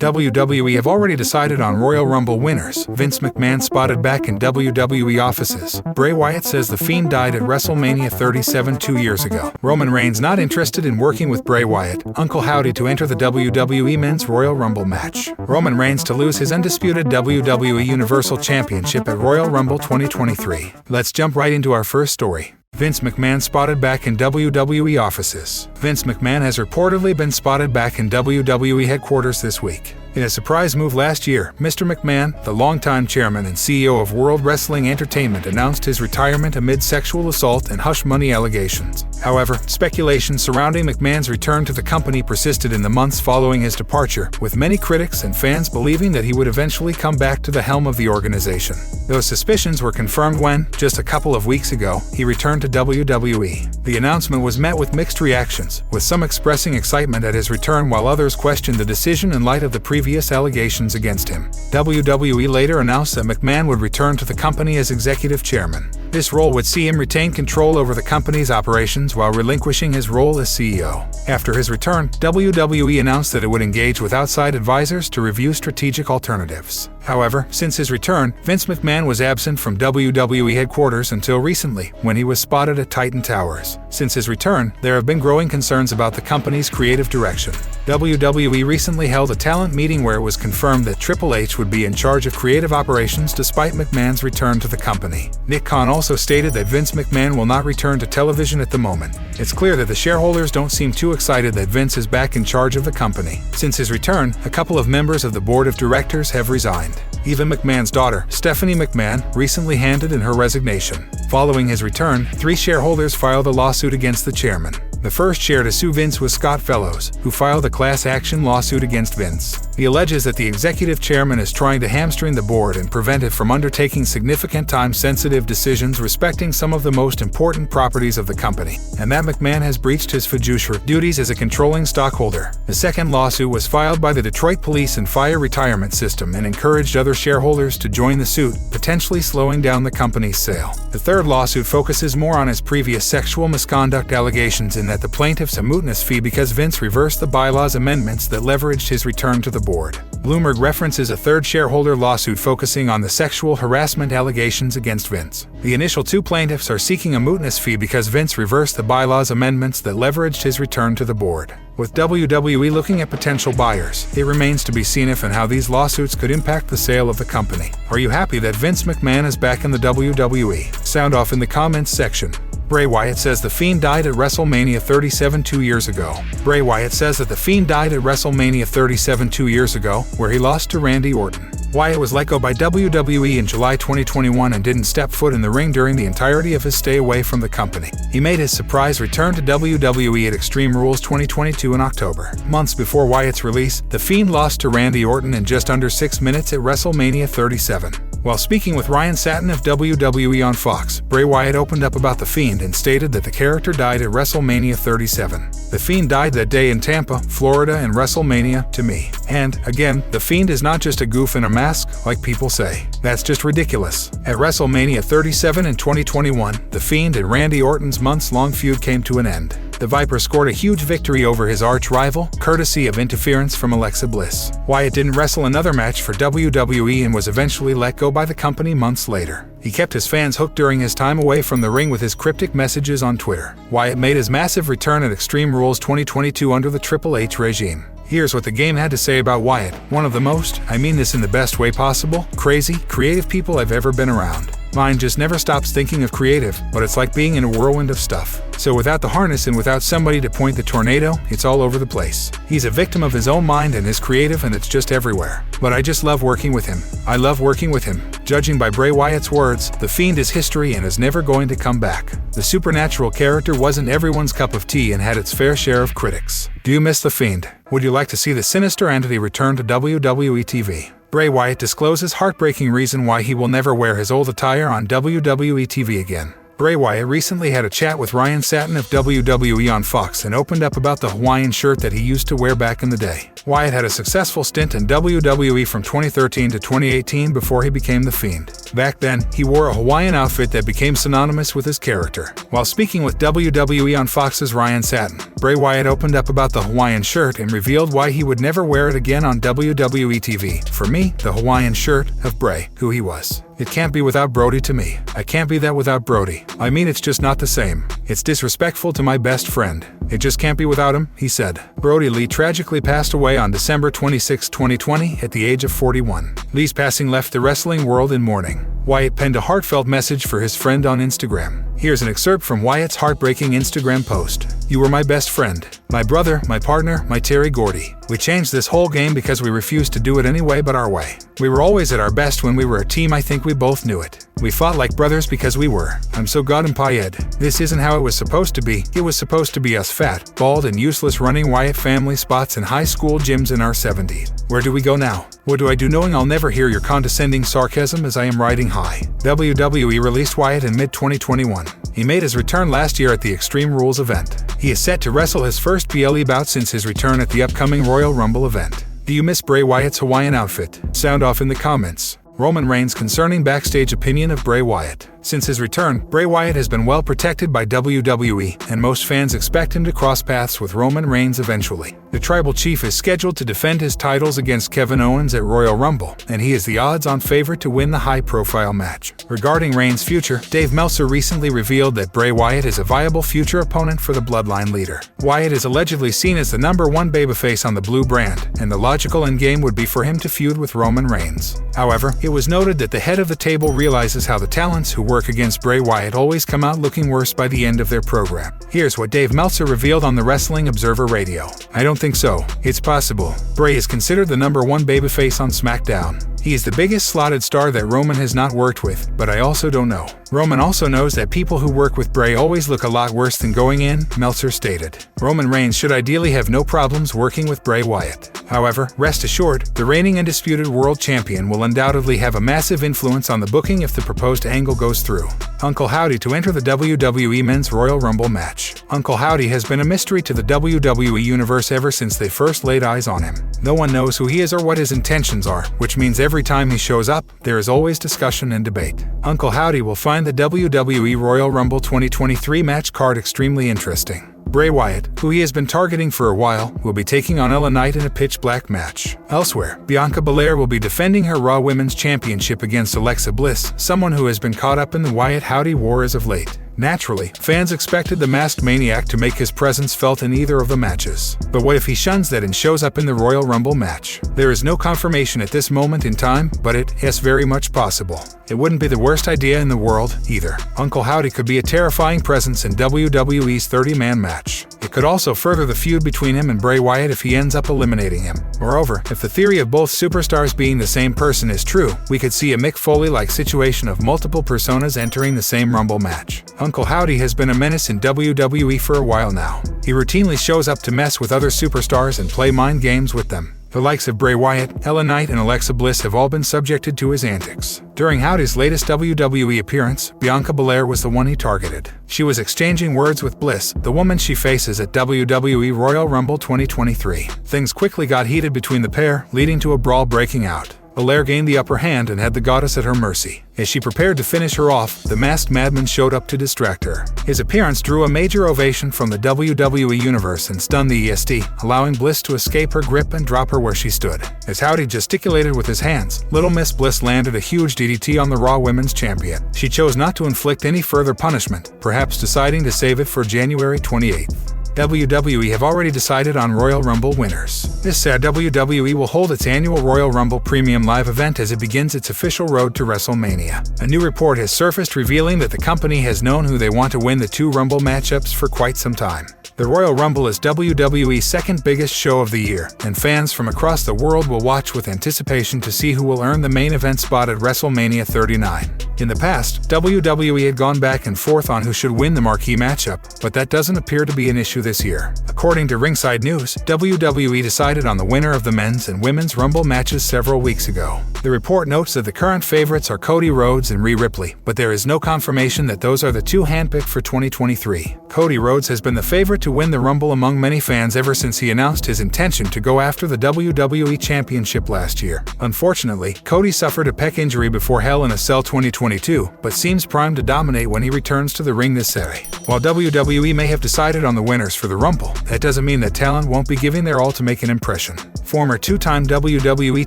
WWE have already decided on Royal Rumble winners. Vince McMahon spotted back in WWE offices. Bray Wyatt says The Fiend died at WrestleMania 37 2 years ago. Roman Reigns not interested in working with Bray Wyatt. Uncle Howdy to enter the WWE Men's Royal Rumble match. Roman Reigns to lose his undisputed WWE Universal Championship at Royal Rumble 2023. Let's jump right into our first story. Vince McMahon spotted back in WWE offices. Vince McMahon has reportedly been spotted back in WWE headquarters this week. In a surprise move last year, Mr. McMahon, the longtime chairman and CEO of World Wrestling Entertainment, announced his retirement amid sexual assault and hush money allegations. However, speculation surrounding McMahon's return to the company persisted in the months following his departure, with many critics and fans believing that he would eventually come back to the helm of the organization. Those suspicions were confirmed when, just a couple of weeks ago, he returned to WWE. The announcement was met with mixed reactions, with some expressing excitement at his return while others questioned the decision in light of the previous allegations against him. WWE later announced that McMahon would return to the company as executive chairman. This role would see him retain control over the company's operations while relinquishing his role as CEO. After his return, WWE announced that it would engage with outside advisors to review strategic alternatives. However, since his return, Vince McMahon was absent from WWE headquarters until recently, when he was spotted at Titan Towers. Since his return, there have been growing concerns about the company's creative direction. WWE recently held a talent meeting where it was confirmed that Triple H would be in charge of creative operations despite McMahon's return to the company. Nick Khan also stated that Vince McMahon will not return to television at the moment. It's clear that the shareholders don't seem too excited that Vince is back in charge of the company. Since his return, a couple of members of the board of directors have resigned. Even McMahon's daughter, Stephanie McMahon, recently handed in her resignation. Following his return, 3 shareholders filed a lawsuit against the chairman. The first share to sue Vince was Scott Fellows, who filed a class action lawsuit against Vince. He alleges that the executive chairman is trying to hamstring the board and prevent it from undertaking significant time-sensitive decisions respecting some of the most important properties of the company, and that McMahon has breached his fiduciary duties as a controlling stockholder. The second lawsuit was filed by the Detroit Police and Fire Retirement System and encouraged other shareholders to join the suit, potentially slowing down the company's sale. The third lawsuit focuses more on his previous sexual misconduct allegations in that the plaintiff's a mootness fee because Vince reversed the bylaws amendments that leveraged his return to the board. Bloomberg references a third shareholder lawsuit focusing on the sexual harassment allegations against Vince. The initial 2 plaintiffs are seeking a mootness fee because Vince reversed the bylaws amendments that leveraged his return to the board. With WWE looking at potential buyers, it remains to be seen if and how these lawsuits could impact the sale of the company. Are you happy that Vince McMahon is back in the WWE? Sound off in the comments section. Bray Wyatt says The Fiend died at WrestleMania 37 2 years ago. Bray Wyatt says that The Fiend died at WrestleMania 37 2 years ago, where he lost to Randy Orton. Wyatt was let go by WWE in July 2021 and didn't step foot in the ring during the entirety of his stay away from the company. He made his surprise return to WWE at Extreme Rules 2022 in October. Months before Wyatt's release, The Fiend lost to Randy Orton in just under 6 minutes at WrestleMania 37. While speaking with Ryan Satin of WWE on Fox, Bray Wyatt opened up about The Fiend and stated that the character died at WrestleMania 37. The Fiend died that day in Tampa, Florida, and WrestleMania, to me. And, again, The Fiend is not just a goof in a mask, like people say. That's just ridiculous. At WrestleMania 37 in 2021, The Fiend and Randy Orton's months-long feud came to an end. The Viper scored a huge victory over his arch-rival, courtesy of interference from Alexa Bliss. Wyatt didn't wrestle another match for WWE and was eventually let go by the company months later. He kept his fans hooked during his time away from the ring with his cryptic messages on Twitter. Wyatt made his massive return at Extreme Rules 2022 under the Triple H regime. Here's what the game had to say about Wyatt. One of the most, I mean this in the best way possible, crazy, creative people I've ever been around. Mind just never stops thinking of creative, but it's like being in a whirlwind of stuff. So without the harness and without somebody to point the tornado, it's all over the place. He's a victim of his own mind and is creative, and it's just everywhere. But I just love working with him. I love working with him. Judging by Bray Wyatt's words, The Fiend is history and is never going to come back. The supernatural character wasn't everyone's cup of tea and had its fair share of critics. Do you miss The Fiend? Would you like to see the sinister entity return to WWE TV? Bray Wyatt discloses heartbreaking reason why he will never wear his old attire on WWE TV again. Bray Wyatt recently had a chat with Ryan Satin of WWE on Fox and opened up about the Hawaiian shirt that he used to wear back in the day. Wyatt had a successful stint in WWE from 2013 to 2018 before he became the Fiend. Back then, he wore a Hawaiian outfit that became synonymous with his character. While speaking with WWE on Fox's Ryan Satin, Bray Wyatt opened up about the Hawaiian shirt and revealed why he would never wear it again on WWE TV. For me, the Hawaiian shirt of Bray, who he was. It can't be without Brody to me. I can't be that without Brody. I mean, it's just not the same. It's disrespectful to my best friend. It just can't be without him, he said. Brody Lee tragically passed away on December 26, 2020 at the age of 41. Lee's passing left the wrestling world in mourning. Wyatt penned a heartfelt message for his friend on Instagram. Here's an excerpt from Wyatt's heartbreaking Instagram post. "You were my best friend, my brother, my partner, my Terry Gordy. We changed this whole game because we refused to do it anyway but our way. We were always at our best when we were a team. I think we both knew it. We fought like brothers because we were. I'm so goddamn tired. This isn't how it was supposed to be. It was supposed to be us fat, bald, and useless running Wyatt family spots in high school gyms in our 70s. Where do we go now? What do I do knowing I'll never hear your condescending sarcasm as I am riding high?" WWE released Wyatt in mid-2021. He made his return last year at the Extreme Rules event. He is set to wrestle his first PLE bout since his return at the upcoming Royal Rumble event. Do you miss Bray Wyatt's Hawaiian outfit? Sound off in the comments. Roman Reigns' concerning backstage opinion of Bray Wyatt. Since his return, Bray Wyatt has been well protected by WWE, and most fans expect him to cross paths with Roman Reigns eventually. The Tribal Chief is scheduled to defend his titles against Kevin Owens at Royal Rumble, and he is the odds-on favorite to win the high-profile match. Regarding Reigns' future, Dave Meltzer recently revealed that Bray Wyatt is a viable future opponent for the Bloodline leader. Wyatt is allegedly seen as the #1 babyface on the Blue brand, and the logical endgame would be for him to feud with Roman Reigns. However, it was noted that the head of the table realizes how the talents who work against Bray Wyatt always come out looking worse by the end of their program. Here's what Dave Meltzer revealed on the Wrestling Observer Radio. "I don't think so. It's possible. Bray is considered the #1 babyface on SmackDown. He is the biggest slotted star that Roman has not worked with, but I also don't know. Roman also knows that people who work with Bray always look a lot worse than going in," Meltzer stated. Roman Reigns should ideally have no problems working with Bray Wyatt. However, rest assured, the reigning undisputed world champion will undoubtedly have a massive influence on the booking if the proposed angle goes through. Uncle Howdy to enter the WWE Men's Royal Rumble match. Uncle Howdy has been a mystery to the WWE Universe ever since they first laid eyes on him. No one knows who he is or what his intentions are, which means every time he shows up, there is always discussion and debate. Uncle Howdy will find the WWE Royal Rumble 2023 match card extremely interesting. Bray Wyatt, who he has been targeting for a while, will be taking on LA Knight in a pitch-black match. Elsewhere, Bianca Belair will be defending her Raw Women's Championship against Alexa Bliss, someone who has been caught up in the Wyatt-Howdy war as of late. Naturally, fans expected the masked maniac to make his presence felt in either of the matches. But what if he shuns that and shows up in the Royal Rumble match? There is no confirmation at this moment in time, but it is very much possible. It wouldn't be the worst idea in the world, either. Uncle Howdy could be a terrifying presence in WWE's 30-man match. It could also further the feud between him and Bray Wyatt if he ends up eliminating him. Moreover, if the theory of both superstars being the same person is true, we could see a Mick Foley-like situation of multiple personas entering the same Rumble match. Uncle Howdy has been a menace in WWE for a while now. He routinely shows up to mess with other superstars and play mind games with them. The likes of Bray Wyatt, LA Knight, and Alexa Bliss have all been subjected to his antics. During Howdy's latest WWE appearance, Bianca Belair was the one he targeted. She was exchanging words with Bliss, the woman she faces at WWE Royal Rumble 2023. Things quickly got heated between the pair, leading to a brawl breaking out. Belair gained the upper hand and had the goddess at her mercy. As she prepared to finish her off, the masked madman showed up to distract her. His appearance drew a major ovation from the WWE Universe and stunned the EST, allowing Bliss to escape her grip and drop her where she stood. As Howdy gesticulated with his hands, Little Miss Bliss landed a huge DDT on the Raw Women's Champion. She chose not to inflict any further punishment, perhaps deciding to save it for January 28th. WWE have already decided on Royal Rumble winners. This sad WWE will hold its annual Royal Rumble Premium Live event as it begins its official road to WrestleMania. A new report has surfaced revealing that the company has known who they want to win the two Rumble matchups for quite some time. The Royal Rumble is WWE's second biggest show of the year, and fans from across the world will watch with anticipation to see who will earn the main event spot at WrestleMania 39. In the past, WWE had gone back and forth on who should win the marquee matchup, but that doesn't appear to be an issue this year. According to Ringside News, WWE decided on the winner of the men's and women's Rumble matches several weeks ago. The report notes that the current favorites are Cody Rhodes and Rhea Ripley, but there is no confirmation that those are the two handpicked for 2023. Cody Rhodes has been the favorite to win the Rumble among many fans ever since he announced his intention to go after the WWE Championship last year. Unfortunately, Cody suffered a pec injury before Hell in a Cell 2022, but seems primed to dominate when he returns to the ring this Saturday. While WWE may have decided on the winners for the Rumble, that doesn't mean that talent won't be giving their all to make an impression. Former two-time WWE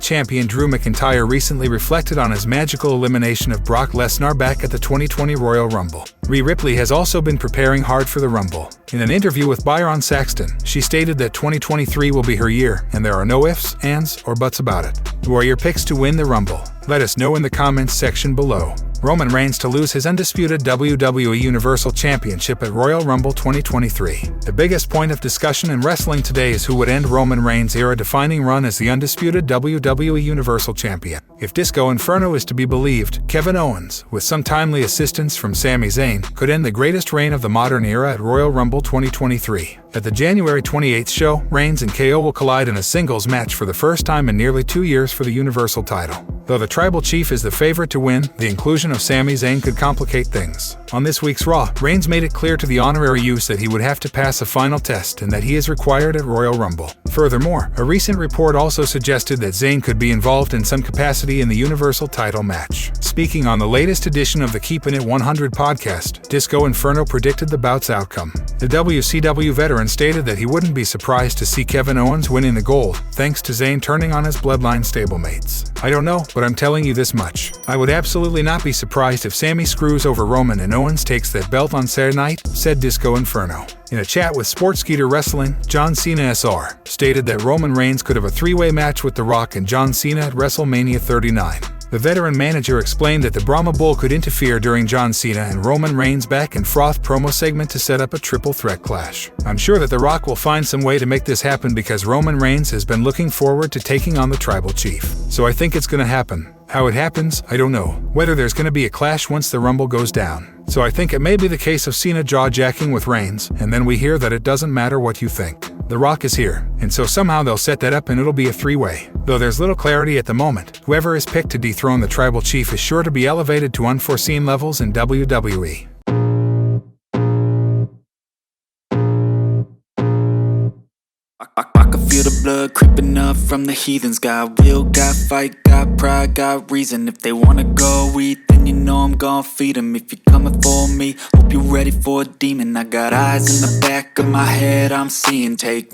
Champion Drew McIntyre recently reflected on his magical elimination of Brock Lesnar back at the 2020 Royal Rumble. Rhea Ripley has also been preparing hard for the Rumble. In an interview with Byron Saxton, she stated that 2023 will be her year, and there are no ifs, ands, or buts about it. Who are your picks to win the Rumble? Let us know in the comments section below. Roman Reigns to lose his undisputed WWE Universal Championship at Royal Rumble 2023. The biggest point of discussion in wrestling today is who would end Roman Reigns' era-defining run as the undisputed WWE Universal Champion. If Disco Inferno is to be believed, Kevin Owens, with some timely assistance from Sami Zayn, could end the greatest reign of the modern era at Royal Rumble 2023. At the January 28th show, Reigns and KO will collide in a singles match for the first time in nearly 2 years for the Universal title. Though the Tribal Chief is the favorite to win, the inclusion of Sami Zayn could complicate things. On this week's Raw, Reigns made it clear to the honorary youths that he would have to pass a final test and that he is required at Royal Rumble. Furthermore, a recent report also suggested that Zayn could be involved in some capacity in the Universal title match. Speaking on the latest edition of the Keepin' It 100 podcast, Disco Inferno predicted the bout's outcome. The WCW veteran stated that he wouldn't be surprised to see Kevin Owens winning the gold, thanks to Zayn turning on his bloodline stablemates. I don't know, but I'm telling you this much. I would absolutely not be surprised if Sami screws over Roman and Owens takes that belt on Saturday night, said Disco Inferno. In a chat with Sportskeeda Wrestling, John Cena SR stated that Roman Reigns could have a three-way match with The Rock and John Cena at WrestleMania 39. The veteran manager explained that the Brahma Bull could interfere during John Cena and Roman Reigns' back and froth promo segment to set up a triple threat clash. I'm sure that The Rock will find some way to make this happen because Roman Reigns has been looking forward to taking on the Tribal Chief. So I think it's gonna happen. How it happens, I don't know. Whether there's gonna be a clash once the Rumble goes down. So I think it may be the case of Cena jaw-jacking with Reigns, and then we hear that it doesn't matter what you think. The Rock is here, and so somehow they'll set that up and it'll be a three-way. Though there's little clarity at the moment, whoever is picked to dethrone the Tribal Chief is sure to be elevated to unforeseen levels in WWE. I can feel the blood creeping up from the heathens. Got will, got fight, got pride, got reason. If they wanna go eat, then you know I'm gon' feed them. If you're coming for me, hope you're ready for a demon. I got eyes in the back of my head, I'm seeing. Take